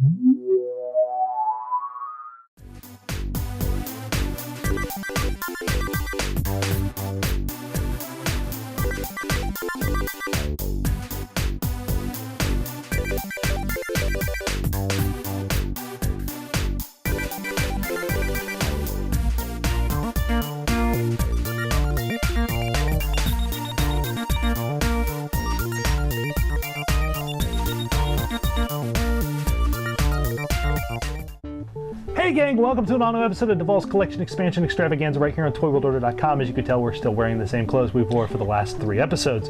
Hey gang, welcome to an all-new episode of Duvall's Collection Expansion Extravaganza right here on ToyWorldOrder.com. As you can tell, we're still wearing the same clothes we wore for the last 3 episodes.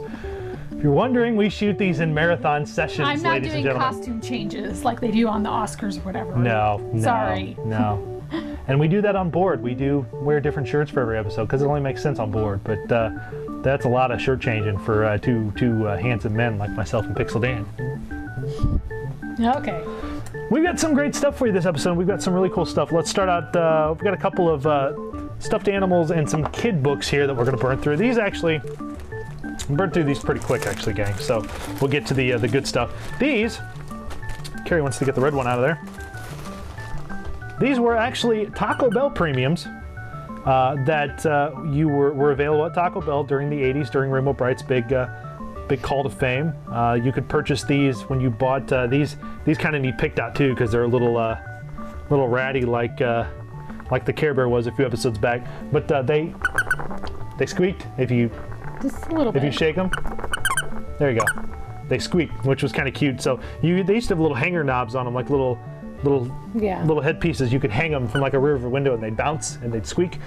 If you're wondering, we shoot these in marathon sessions, ladies and gentlemen. I'm not doing costume changes like they do on the Oscars or whatever. No. Sorry. No. And we do that on board. We do wear different shirts for every episode because it only makes sense on board. But that's a lot of shirt changing for two handsome men like myself and Pixel Dan. Okay. We've got some great stuff for you this episode. We've got some really cool stuff. Let's start out, we've got a couple of stuffed animals and some kid books here that we're going to burn through. These actually, burn through these pretty quick actually, gang. So we'll get to the good stuff. These, Carrie wants to get the red one out of there. These were actually Taco Bell premiums that were available at Taco Bell during the 80s, during Rainbow Bright's big call to fame. You could purchase these when you bought these. These kind of need picked out too because they're a little ratty like the Care Bear was a few episodes back. But they squeaked if you just a little bit. If you shake them. There you go. They squeaked, which was kind of cute. So they used to have little hanger knobs on them, like little headpieces. You could hang them from like a rear window and they'd bounce and they'd squeak.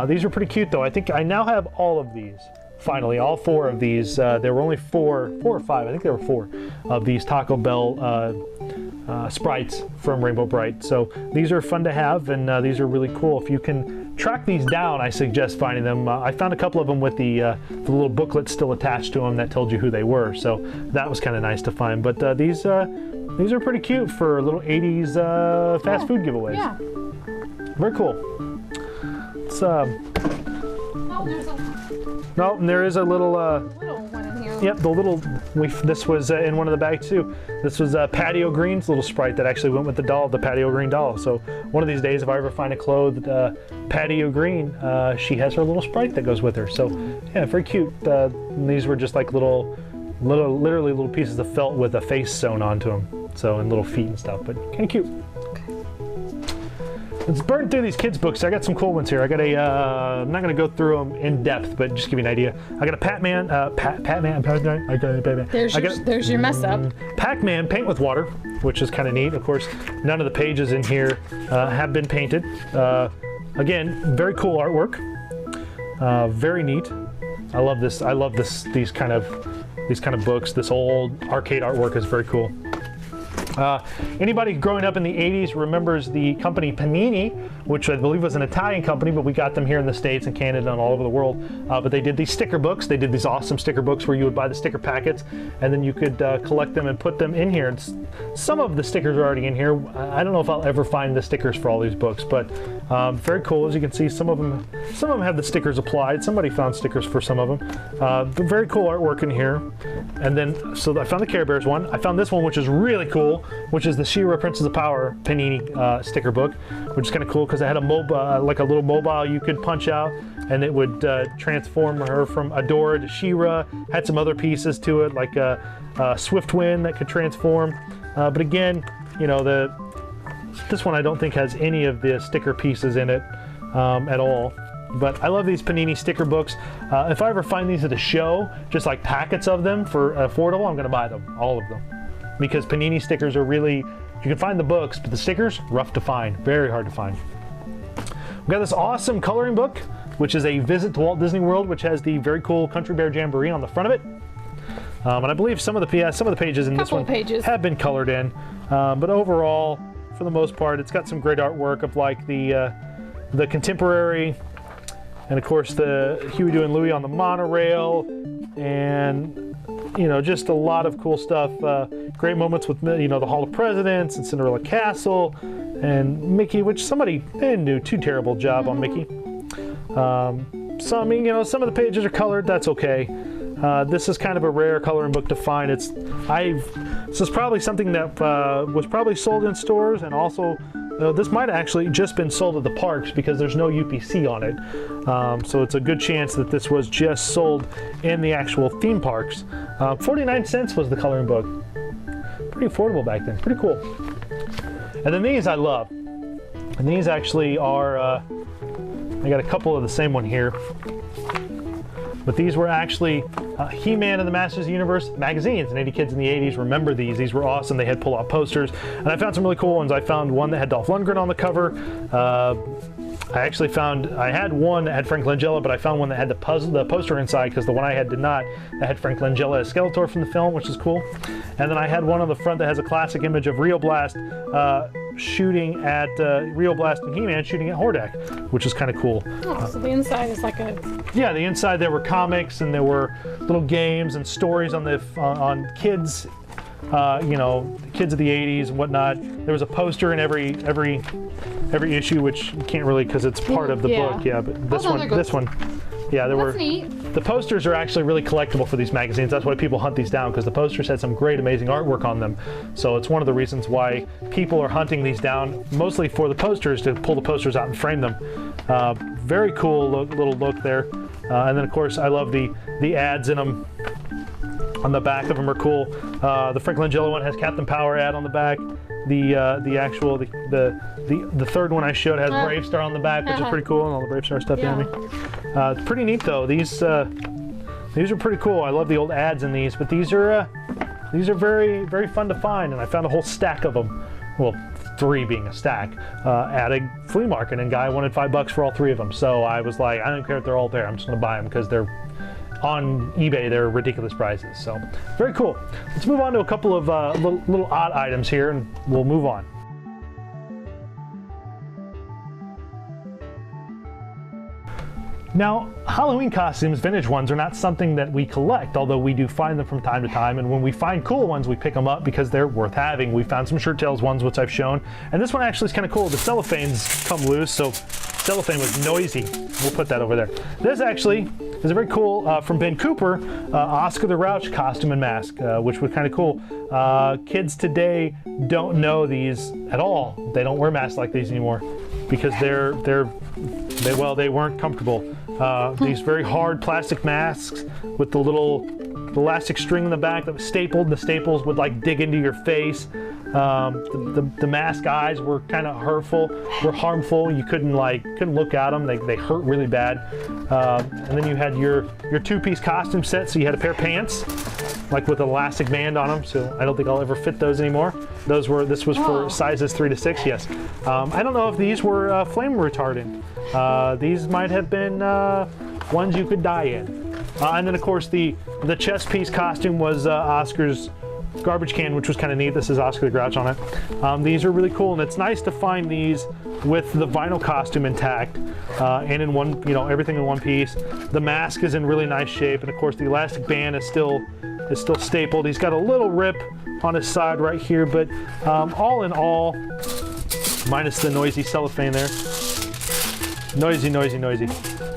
These were pretty cute though. I think I now have all of these. Finally, all 4 of these. There were only 4 or 5. I think there were 4 of these Taco Bell sprites from Rainbow Bright. So these are fun to have, and these are really cool. If you can track these down, I suggest finding them. I found a couple of them with the little booklet still attached to them that told you who they were. So that was kind of nice to find. But these are pretty cute for little 80s fast food giveaways. Yeah. Very cool. It's No, and there is a little one in here. Yep, the little. This was in one of the bags too. This was Patio Green's little sprite that actually went with the doll, the Patio Green doll. So one of these days, if I ever find a clothed Patio Green, she has her little sprite that goes with her. So yeah, very cute. These were just like literally little pieces of felt with a face sewn onto them. So and little feet and stuff, but kind of cute. Let's burn through these kids' books. I got some cool ones here. I got a, I'm not going to go through them in depth, but just give you an idea. I got a Pac-Man, There's your mess up. Pac-Man Paint with Water, which is kind of neat. Of course, none of the pages in here have been painted. Again, very cool artwork. Very neat. I love this. I love these kind of books. This old arcade artwork is very cool. Anybody growing up in the 80s remembers the company Panini, which I believe was an Italian company, but we got them here in the States and Canada and all over the world. But they did these sticker books. They did these awesome sticker books where you would buy the sticker packets and then you could collect them and put them in here. And some of the stickers are already in here. I don't know if I'll ever find the stickers for all these books, but very cool. As you can see, some of them have the stickers applied. Somebody found stickers for some of them. But very cool artwork in here. And then, so I found the Care Bears one. I found this one, which is really cool, which is the She-Ra Princess of Power Panini sticker book, which is kind of cool because it had a mobile, like a little mobile you could punch out, and it would transform her from Adora to She-Ra. Had some other pieces to it, like a Swiftwind that could transform. But again, you know, this one I don't think has any of the sticker pieces in it at all. But I love these Panini sticker books. If I ever find these at a show, just like packets of them for affordable, I'm going to buy them, all of them. Because Panini stickers are really, you can find the books, but the stickers, rough to find, very hard to find. We've got this awesome coloring book, which is a visit to Walt Disney World, which has the very cool Country Bear Jamboree on the front of it. And I believe some of the pages in this one have been colored in. But overall, for the most part, it's got some great artwork of like the contemporary, and of course the Huey, Dewey, and Louie on the monorail, and you know, just a lot of cool stuff. Great moments with, you know, the Hall of Presidents and Cinderella Castle and Mickey, which somebody didn't do too terrible job on Mickey. Some, you know, some of the pages are colored. That's okay. This is kind of a rare coloring book to find. This is probably something that was probably sold in stores, and also this might have actually just been sold at the parks because there's no UPC on it. So it's a good chance that this was just sold in the actual theme parks. 49 cents was the coloring book. Pretty affordable back then. Pretty cool. And then these I love. And these actually are, I got a couple of the same one here. But these were actually He-Man and the Masters of the Universe magazines, and any kids in the 80s remember these. These were awesome. They had pull-out posters, and I found some really cool ones. I found one that had Dolph Lundgren on the cover. I had one that had Frank Langella, but I found one that had the poster inside, because the one I had did not. That had Frank Langella as Skeletor from the film, which is cool. And then I had one on the front that has a classic image of Rio Blast shooting at Rio Blast and He-Man shooting at Hordak, which is kind of cool. Oh, so the inside is like a... Yeah, the inside there were comics, and there were little games and stories on on kids, you know, kids of the 80s and whatnot. There was a poster in every issue, which you can't really, because it's part of the book. Yeah, but this one, yeah, there were. Neat. The posters are actually really collectible for these magazines. That's why people hunt these down, because the posters had some great, amazing artwork on them. So it's one of the reasons why people are hunting these down, mostly for the posters, to pull the posters out and frame them. Very cool little look there. And then, of course, I love the ads in them. On the back of them are cool. The Frank Langella one has Captain Power ad on the back. The third one I showed has Brave Star on the back, which is pretty cool, and all the Brave Star stuff behind me. It's pretty neat though. These are pretty cool. I love the old ads in these, but these are very, very fun to find, and I found a whole stack of them. Well, 3 being a stack at a flea market, and guy wanted $5 for all 3 of them. So I was like, I don't care if they're all there. I'm just gonna buy them because they're on eBay. They're ridiculous prices. So very cool. Let's move on to a couple of little odd items here, and we'll move on. Now, Halloween costumes, vintage ones, are not something that we collect, although we do find them from time to time, and when we find cool ones, we pick them up because they're worth having. We found some Shirt Tails ones, which I've shown, and this one actually is kind of cool. The cellophanes come loose, so cellophane was noisy. We'll put that over there. This actually is a very cool, from Ben Cooper, Oscar the Grouch costume and mask, which was kind of cool. Kids today don't know these at all. They don't wear masks like these anymore because they weren't comfortable. These very hard plastic masks with the little elastic string in the back that was stapled, and the staples would like dig into your face. The mask eyes were kind of harmful. You couldn't look at them. They hurt really bad. And then you had your 2-piece costume set. So you had a pair of pants, like with an elastic band on them. So I don't think I'll ever fit those anymore. This was for sizes 3 to 6. Yes. I don't know if these were flame retardant. These might have been ones you could die in. And then of course the chest piece costume was Oscar's garbage can, which was kind of neat. This is Oscar the Grouch on it. These are really cool, and it's nice to find these with the vinyl costume intact and in one, everything in one piece. The mask is in really nice shape, and of course the elastic band is still stapled. He's got a little rip on his side right here, but all in all, minus the noisy cellophane there. Noisy.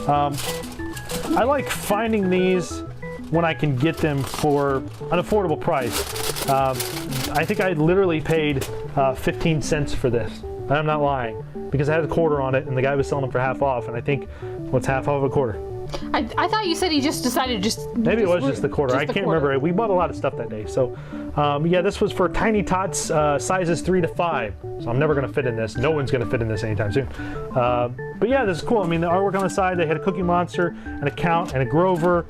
I like finding these when I can get them for an affordable price. I think I literally paid 15 cents for this. And I'm not lying, because it had a quarter on it, and the guy was selling them for half off, and I think, what's half off of a quarter? I thought you said he just decided Maybe it was just the quarter. I can't remember. We bought a lot of stuff that day. So, yeah, this was for Tiny Tots sizes 3 to 5. So I'm never going to fit in this. No one's going to fit in this anytime soon. But yeah, this is cool. I mean, the artwork on the side, they had a Cookie Monster, and a Count, and a Grover,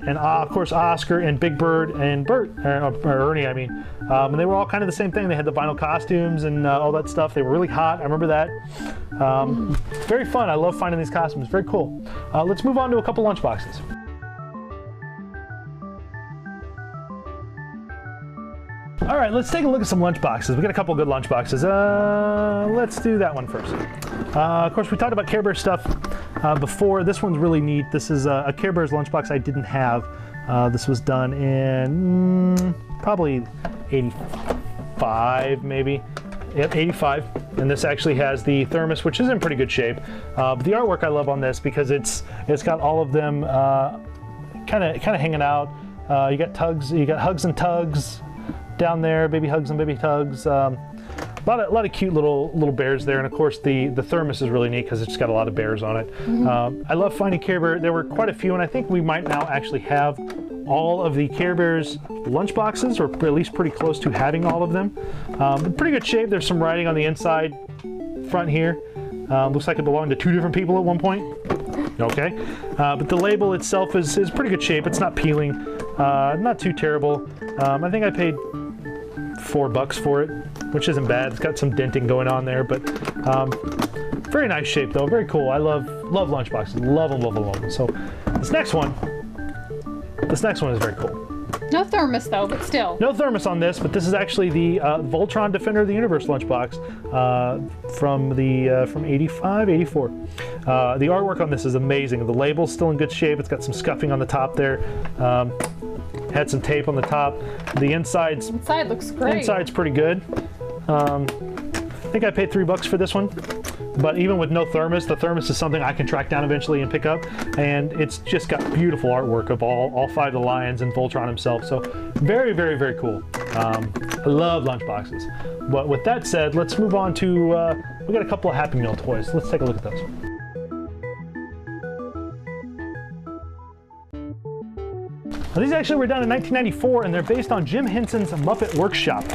and of course Oscar and Big Bird and Bert, or Ernie, I mean. And they were all kind of the same thing. They had the vinyl costumes and all that stuff. They were really hot. I remember that. Very fun. I love finding these costumes. Very cool. Let's move on to a couple lunchboxes. All right, let's take a look at some lunchboxes. We got a couple good lunchboxes. Let's do that one first. Of course, we talked about Care Bears stuff before. This one's really neat. This is a Care Bears lunchbox I didn't have. This was done in probably 85, maybe. Yep, 85. And this actually has the thermos, which is in pretty good shape. But the artwork I love on this because it's got all of them kind of hanging out. You got tugs, you got hugs and tugs down there, baby hugs and baby tugs. A lot of cute little bears there, and of course the thermos is really neat because it's got a lot of bears on it. I love finding Care Bear. There were quite a few, and I think we might now actually have all of the Care Bears lunch boxes, or at least pretty close to having all of them. In pretty good shape. There's some writing on the inside front here. Looks like it belonged to 2 different people at one point. Okay, but the label itself is pretty good shape. It's not peeling, not too terrible. I think I paid $4 for it, which isn't bad. It's got some denting going on there, but very nice shape though. Very cool. I love lunchboxes. Love them. So this next one is very cool. No thermos though, but still. No thermos on this, but this is actually the Voltron Defender of the Universe lunchbox from 85, 84. The artwork on this is amazing. The label's still in good shape. It's got some scuffing on the top there. Had some tape on the top. The inside looks great. Inside's pretty good. I think I paid $3 for this one. But even with no thermos, the thermos is something I can track down eventually and pick up. And it's just got beautiful artwork of all 5 of the lions and Voltron himself. So very, very, very cool. I love lunchboxes. But with that said, let's move on to, we got a couple of Happy Meal toys. Let's take a look at those. Now, these actually were done in 1994, and they're based on Jim Henson's Muppet Workshop.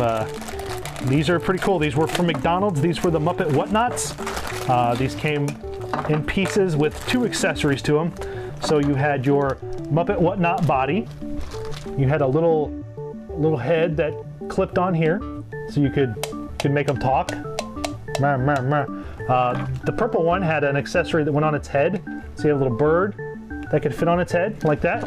These are pretty cool. These were from McDonald's. These were the Muppet Whatnots. These came in pieces with 2 accessories to them. So you had your Muppet Whatnot body. You had a little head that clipped on here, so you could make them talk. The purple one had an accessory that went on its head. So you have a little bird that could fit on its head like that.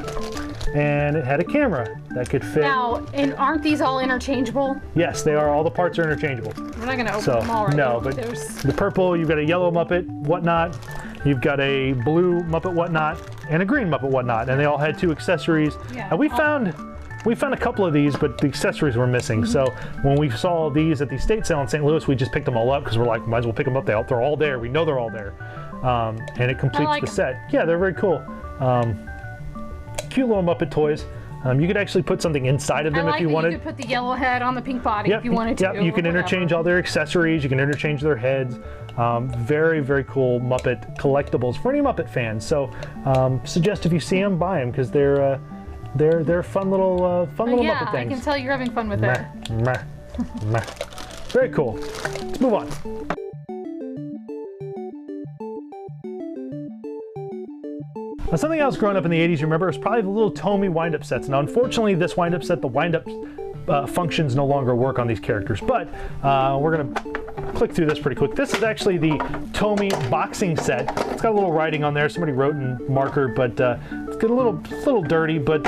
And it had a camera that could fit. Now, and aren't these all interchangeable? Yes, they are. All the parts are interchangeable. We're not going to open them all right now. No, but the purple, you've got a yellow Muppet Whatnot, you've got a blue Muppet Whatnot, and a green Muppet Whatnot, and they all had 2 accessories. Yeah, and we found a couple of these, but the accessories were missing. So when we saw these at the estate sale in St. Louis, we just picked them all up because we're like, might as well pick them up. They're all there. We know they're all there, and it completes the set. Yeah, they're very cool. Cute little Muppet toys. You could actually put something inside of them if you wanted. You could put the yellow head on the pink body if you wanted to. Yep, you can interchange all their accessories. You can interchange their heads. Very, very cool Muppet collectibles for any Muppet fans. So, suggest if you see them, buy them because they're fun little Muppet things. I can tell you're having fun with it. Very cool. Let's move on. Now, something else growing up in the 80s, you remember, was probably the little Tomy wind-up sets. Now, unfortunately, this wind-up set, the wind-up functions no longer work on these characters, but we're going to click through this pretty quick. This is actually the Tomy boxing set. It's got a little writing on there. Somebody wrote in marker, but it's got a little dirty, but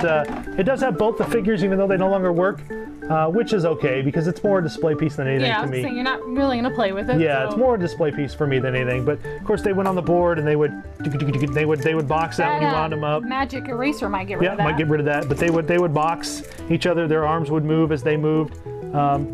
it does have both the figures, even though they no longer work. Which is okay because it's more a display piece than anything to me. Yeah, so you're not really gonna play with it. Yeah, so. It's more a display piece for me than anything. But of course, they went on the board and they would box out when you wound them up. Magic eraser might get rid of that. Yeah, might get rid of that. But they would box each other. Their arms would move as they moved.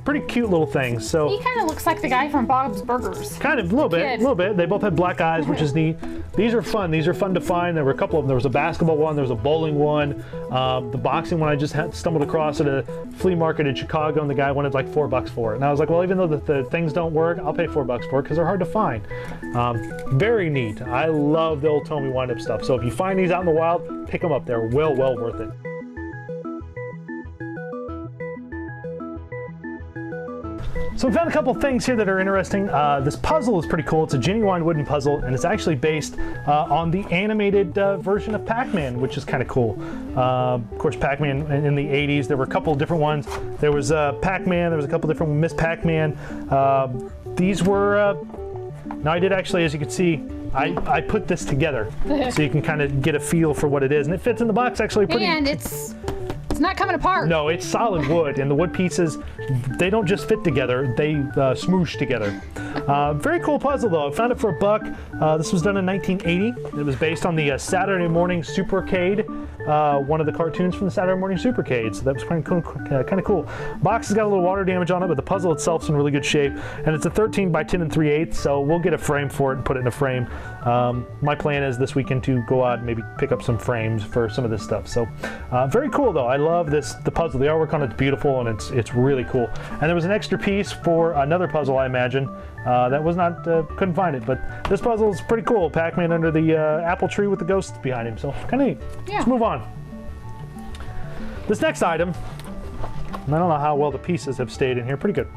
Pretty cute little things. So he kind of looks like the guy from Bob's Burgers. Kind of, a little bit. They both had black eyes, which is neat. These are fun. These are fun to find. There were a couple of them. There was a basketball one. There was a bowling one. The boxing one I just stumbled across at a flea market in Chicago, and the guy wanted like $4 for it. And I was like, well, even though the things don't work, I'll pay $4 for it because they're hard to find. Very neat. I love the old Tomy wind-up stuff. So if you find these out in the wild, pick them up. They're well worth it. So we found a couple things here that are interesting. This puzzle is pretty cool. It's a genuine wooden puzzle, and it's actually based on the animated version of Pac-Man, which is kind of cool. Of course, Pac-Man in the 80s, there were a couple of different ones. There was Pac-Man, there was a couple different Miss Pac-Man. These were, now I did actually, as you can see, I put this together so you can kind of get a feel for what it is. And it fits in the box actually pretty. And it's not coming apart. No, it's solid wood, and the wood pieces, they don't just fit together, they smoosh together. Very cool puzzle though. I found it for $1. This was done in 1980. It was based on the Saturday Morning Supercade one of the cartoons from the Saturday Morning Supercade, so that was kind of cool. Box has got a little water damage on it, but the puzzle itself's in really good shape, and it's a 13 by 10 3/8, so we'll get a frame for it and put it in a frame. My plan is this weekend to go out and maybe pick up some frames for some of this stuff. So very cool though. I love the puzzle. The artwork on it's beautiful, and it's really cool. And there was an extra piece for another puzzle, I imagine. That was not, couldn't find it, but this puzzle is pretty cool. Pac-Man under the apple tree with the ghosts behind him, so kind of neat. Yeah. Let's move on. This next item, I don't know how well the pieces have stayed in here, pretty good.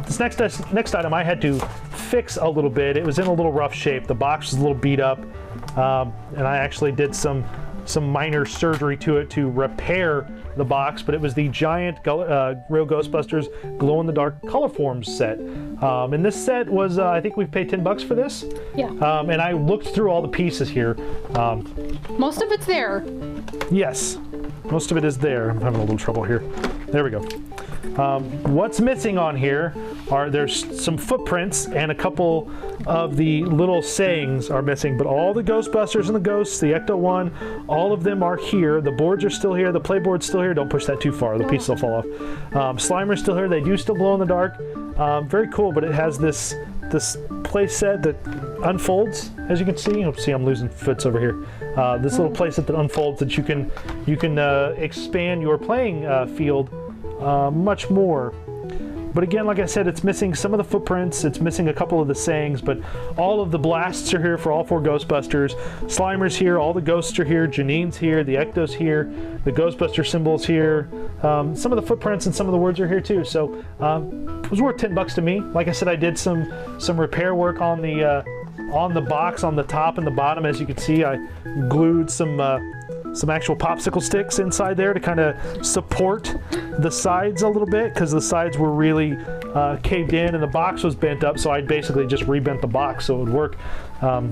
This next item I had to fix a little bit. It was in a little rough shape. The box was a little beat up, and I actually did some minor surgery to it to repair the box, but it was the giant Real Ghostbusters glow-in-the-dark color forms set. And this set was, I think we paid $10 for this. Yeah. And I looked through all the pieces here. Most of it's there. Yes, most of it is there. I'm having a little trouble here. There we go. What's missing on here there's some footprints, and a couple of the little sayings are missing, but all the Ghostbusters and the ghosts, the Ecto-1, all of them are here. The boards are still here. The playboard's still here. Don't push that too far. The piece will fall off. Slimer's still here. They do still glow in the dark. Very cool, but it has this play set that unfolds, as you can see. You'll see I'm losing foots over here. This little play set that unfolds that you can expand your playing field much more. But again, like I said, it's missing some of the footprints, it's missing a couple of the sayings, but all of the blasts are here for all 4 Ghostbusters. Slimer's here, all the ghosts are here, Janine's here, the Ecto's here, the Ghostbuster symbol's here. Some of the footprints and some of the words are here too, so it was worth $10 to me. Like I said, I did some repair work on the box, on the top and the bottom. As you can see, I glued some actual popsicle sticks inside there to kind of support the sides a little bit, because the sides were really caved in and the box was bent up, so I basically just rebent the box so it would work,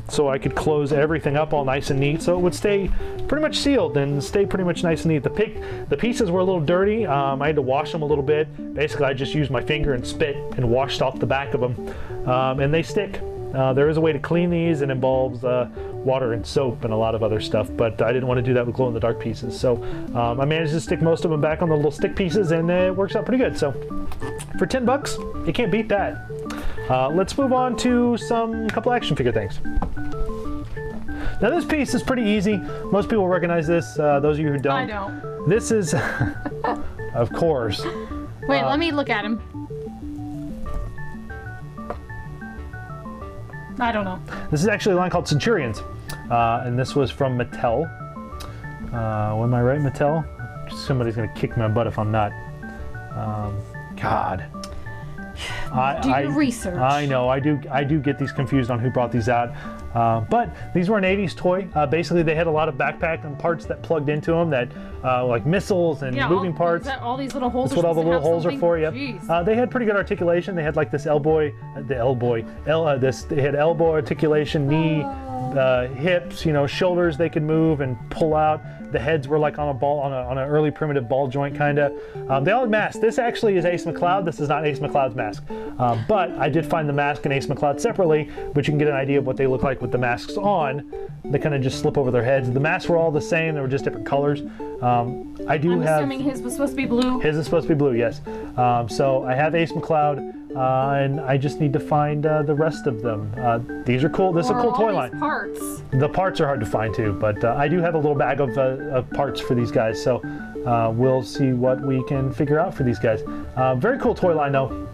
so I could close everything up all nice and neat, so it would stay pretty much sealed and stay pretty much nice and neat. The pieces were a little dirty. I had to wash them a little bit. Basically, I just used my finger and spit and washed off the back of them, and they stick. There is a way to clean these. It involves water and soap and a lot of other stuff, but I didn't want to do that with glow-in-the-dark pieces. So I managed to stick most of them back on the little stick pieces, and it works out pretty good. So for $10, you can't beat that. Let's move on to a couple action figure things. Now this piece is pretty easy. Most people recognize this. Those of you who don't. I don't. This is, of course. Wait, let me look at him. I don't know. This is actually a line called Centurions, and this was from Mattel. Am I right, Mattel? Somebody's gonna kick my butt if I'm not. God. Do your research. I know, I do get these confused on who brought these out. But these were an 80s toy. Basically, they had a lot of backpack and parts that plugged into them, that like missiles and moving parts. All these little holes. That's what all the little holes are for. Yep. Jeez. They had pretty good articulation. They had like this they had elbow articulation, knee, hips, shoulders they could move and pull out. The heads were like on an early primitive ball joint kind of. They all had masks. This actually is Ace McCloud. This is not Ace McCloud's mask. But I did find the mask and Ace McCloud separately, but you can get an idea of what they look like with the masks on. They kind of just slip over their heads. The masks were all the same. They were just different colors. I'm assuming his was supposed to be blue. His is supposed to be blue, yes. So I have Ace McCloud, and I just need to find the rest of them. These are cool. This is a cool toy line. Parts. The parts are hard to find too, but I do have a little bag of parts for these guys, so we'll see what we can figure out for these guys. Very cool toy line though,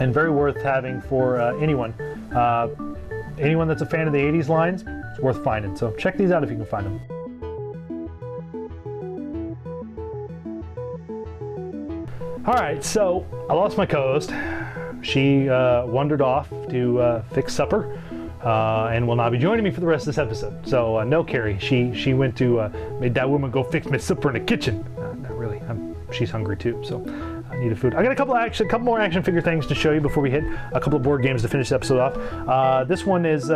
and very worth having for anyone. Anyone that's a fan of the 80s lines, it's worth finding. So check these out if you can find them. All right, so I lost my co-host. She wandered off to fix supper and will not be joining me for the rest of this episode. So no, Carrie. She went to made that woman go fix me supper in the kitchen. Not really. She's hungry too, so I need food. I got a couple more action figure things to show you before we hit a couple of board games to finish the episode off. This one's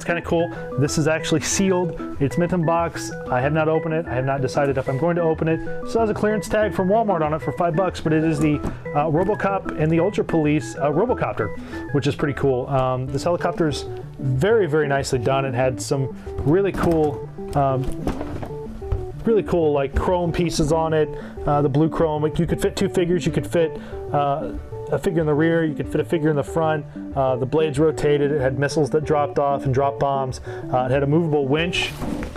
kind of cool. This is actually sealed. It's mint in box. I have not opened it. I have not decided if I'm going to open it. Still has a clearance tag from Walmart on it for $5, but it is the Robocop and the Ultra Police Robocopter, which is pretty cool. This helicopter's very, very nicely done. It had some really cool really cool like chrome pieces on it, the blue chrome. Like you could fit 2 figures. You could fit a figure in the rear, you could fit a figure in the front. The blades rotated, it had missiles that dropped off and dropped bombs. It had a movable winch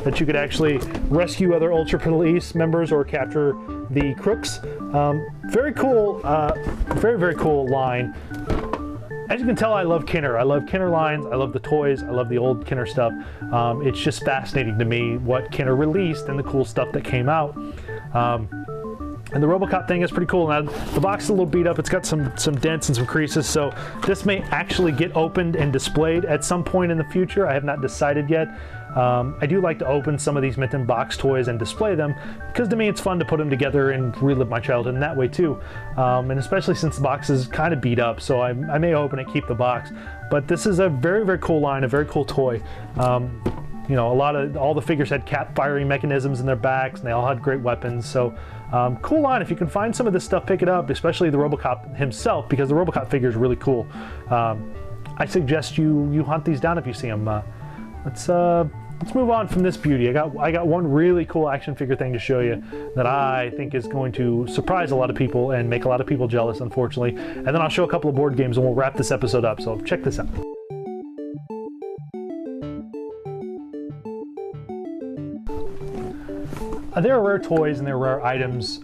that you could actually rescue other Ultra Police members or capture the crooks. Very cool, very cool line. As you can tell, I love Kenner. I love Kenner lines, I love the toys, I love the old Kenner stuff. It's just fascinating to me what Kenner released and the cool stuff that came out. And the Robocop thing is pretty cool. Now, the box is a little beat up. It's got some dents and some creases, so this may actually get opened and displayed at some point in the future. I have not decided yet. I do like to open some of these mint in box toys and display them, because to me it's fun to put them together and relive my childhood in that way too. And especially since the box is kind of beat up, so I may open it, keep the box. But this is a very cool line, a very cool toy. You know, all the figures had cap firing mechanisms in their backs, and they all had great weapons. So cool line. If you can find some of this stuff, pick it up, especially the Robocop himself, because the Robocop figure is really cool. I suggest you hunt these down if you see them. Let's move on from this beauty. I got one really cool action figure thing to show you that I think is going to surprise a lot of people and make a lot of people jealous, unfortunately. And then I'll show a couple of board games and we'll wrap this episode up. So check this out. There are rare toys and there are rare items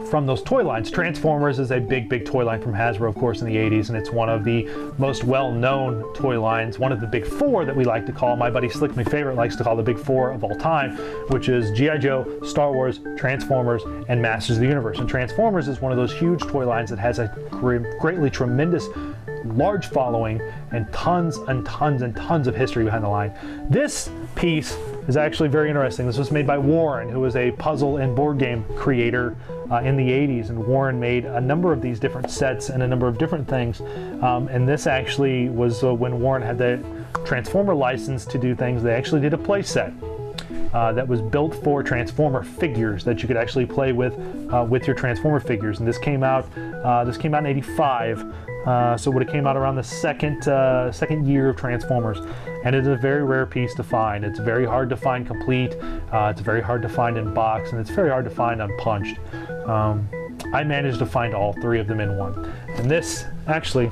from those toy lines. Transformers is a big toy line from Hasbro, of course, in the 80s, and it's one of the most well-known toy lines, one of the big 4 that we like to call. My buddy Slick, my favorite, likes to call the big 4 of all time, which is G.I. Joe, Star Wars, Transformers, and Masters of the Universe. And Transformers is one of those huge toy lines that has a greatly tremendous large following and tons of history behind the line. This piece is actually very interesting. This was made by Warren, who was a puzzle and board game creator in the 80s, and Warren made a number of these different sets and a number of different things. And this actually was when Warren had the Transformer license to do things. They actually did a play set that was built for Transformer figures that you could actually play with your Transformer figures. And this came out in '85. So it would have came out around the second year of Transformers, and it is a very rare piece to find. It's very hard to find complete, it's very hard to find in box, and it's very hard to find unpunched. I managed to find all 3 of them in one. And this actually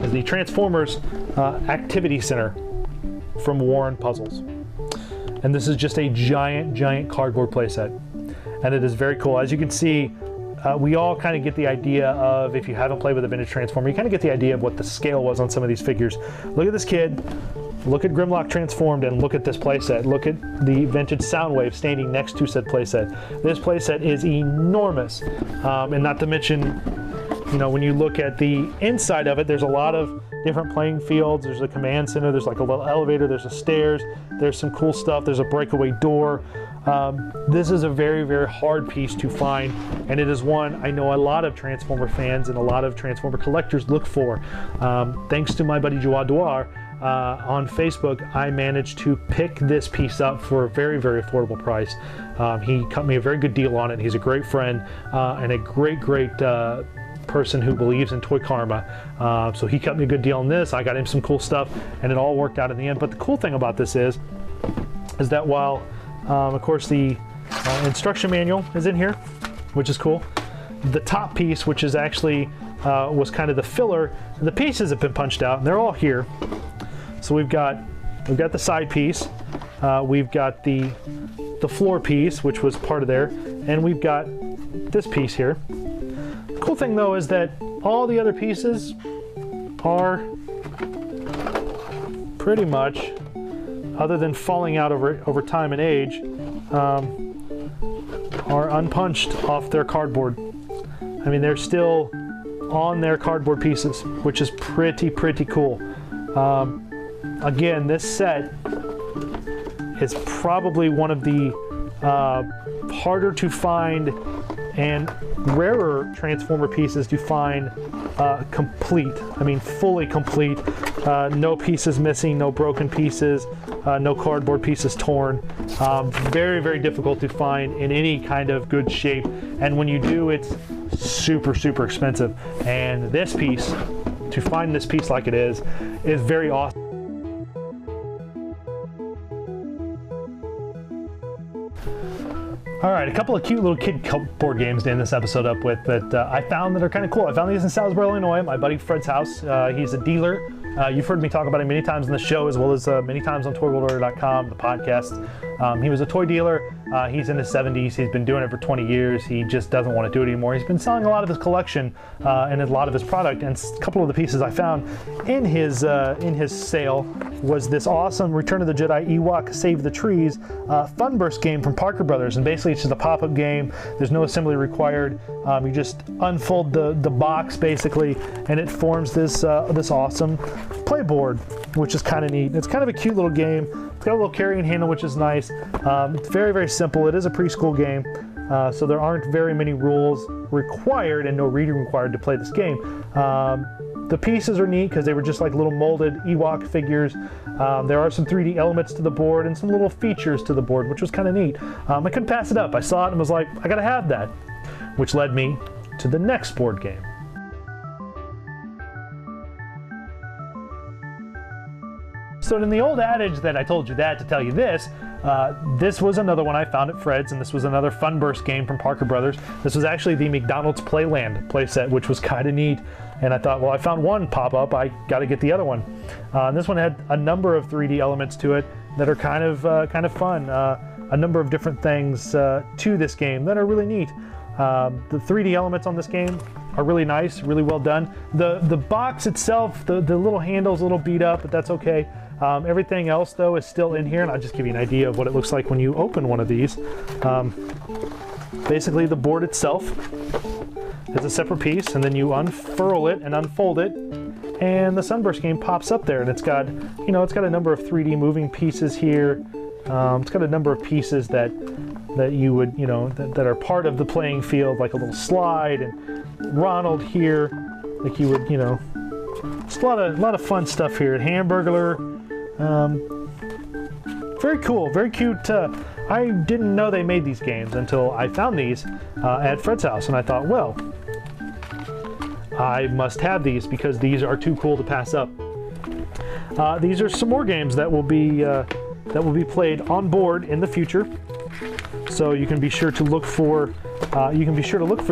is the Transformers Activity Center from Warren Puzzles. And this is just a giant cardboard playset, and it is very cool. As you can see, we all kind of get the idea of, if you haven't played with a vintage Transformer, you kind of get the idea of what the scale was on some of these figures. Look at this kid, look at Grimlock transformed, and look at this playset. Look at the vintage Soundwave standing next to said playset. This playset is enormous, and not to mention, you know, when you look at the inside of it, there's a lot of different playing fields. There's a command center, there's like a little elevator, there's a stairs, there's some cool stuff, there's a breakaway door. This is a very hard piece to find, and it is one I know a lot of Transformer fans and a lot of Transformer collectors look for. Thanks to my buddy Joa Douar on Facebook, I managed to pick this piece up for a very affordable price. He cut me a very good deal on it. He's a great friend and a great person who believes in toy karma. So he cut me a good deal on this. I got him some cool stuff, and it all worked out in the end. But the cool thing about this is that while of course the instruction manual is in here, which is cool, the top piece, which is actually was kind of the filler, the pieces have been punched out and they're all here. So we've got the side piece, we've got the floor piece, which was part of there, and we've got this piece here. The cool thing though is that all the other pieces are pretty much, other than falling out over time and age, are unpunched off their cardboard. I mean, they're still on their cardboard pieces, which is pretty cool. Again, this set is probably one of the harder to find and rarer Transformer pieces to find complete. I mean, fully complete. No pieces missing, no broken pieces, no cardboard pieces torn. Very difficult to find in any kind of good shape. And when you do, it's super expensive. And this piece, to find this piece like it is very awesome. All right, a couple of cute little kid board games to end this episode up with that I found that are kind of cool. I found these in Salisbury, Illinois, my buddy Fred's house. He's a dealer. You've heard me talk about him many times in the show, as well as many times on ToyWorldOrder.com, the podcast. He was a toy dealer. He's in his 70s. He's been doing it for 20 years. He just doesn't want to do it anymore. He's been selling a lot of his collection and a lot of his product. And a couple of the pieces I found in his sale was this awesome Return of the Jedi Ewok Save the Trees Funburst game from Parker Brothers. And basically it's just a pop-up game. There's no assembly required. You just unfold the box basically, and it forms this awesome playboard, which is kind of neat. It's kind of a cute little game. It's got a little carrying handle, which is nice. It's very, very simple. It is a preschool game, so there aren't very many rules required and no reading required to play this game. The pieces are neat because they were just like little molded Ewok figures. There are some 3D elements to the board and some little features to the board, which was kind of neat. I couldn't pass it up. I saw it and was like, I gotta have that, which led me to the next board game. So in the old adage that I told you that to tell you this, this was another one I found at Fred's, and this was another Funburst game from Parker Brothers. This was actually the McDonald's Playland playset, which was kind of neat. And I thought, well, I found one pop up, I got to get the other one. And this one had a number of 3D elements to it that are kind of fun. A number of different things to this game that are really neat. The 3D elements on this game are really nice, really well done. The box itself, the little handle's a little beat up, but that's okay. Everything else though is still in here, and I'll just give you an idea of what it looks like when you open one of these. Basically the board itself is a separate piece, and then you unfurl it and unfold it, and the Sunburst game pops up there, and it's got a number of 3D moving pieces here. It's got a number of pieces that you would, that are part of the playing field, like a little slide, and Ronald here, like you would, just a lot of fun stuff here. Hamburglar, very cool, very cute. I didn't know they made these games until I found these at Fred's house, and I thought, well, I must have these because these are too cool to pass up. These are some more games that will be played on board in the future. So you can be sure to look for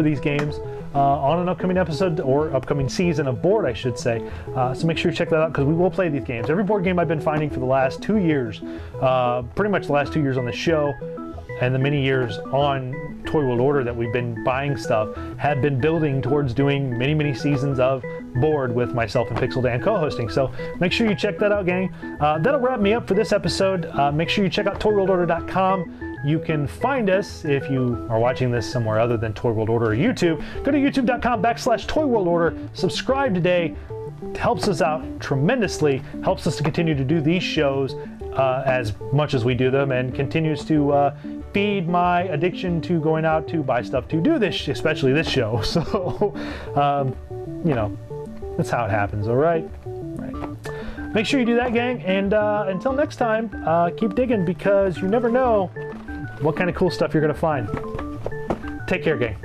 these games on an upcoming episode or upcoming season of board, I should say. So make sure you check that out because we will play these games. Every board game I've been finding for the last 2 years, pretty much the last 2 years on the show, and the many years on Toy World Order that we've been buying stuff, had been building towards doing many, many seasons of board with myself and Pixel Dan co-hosting. So make sure you check that out, gang. That'll wrap me up for this episode. Make sure you check out ToyWorldOrder.com. You can find us if you are watching this somewhere other than Toy World Order or YouTube. Go to youtube.com/ToyWorldOrder. Subscribe today. It helps us out tremendously. Helps us to continue to do these shows as much as we do them, and continues to feed my addiction to going out to buy stuff to do this, especially this show. So, that's how it happens, all right? Make sure you do that, gang, and until next time, keep digging because you never know what kind of cool stuff you're going to find. Take care, gang.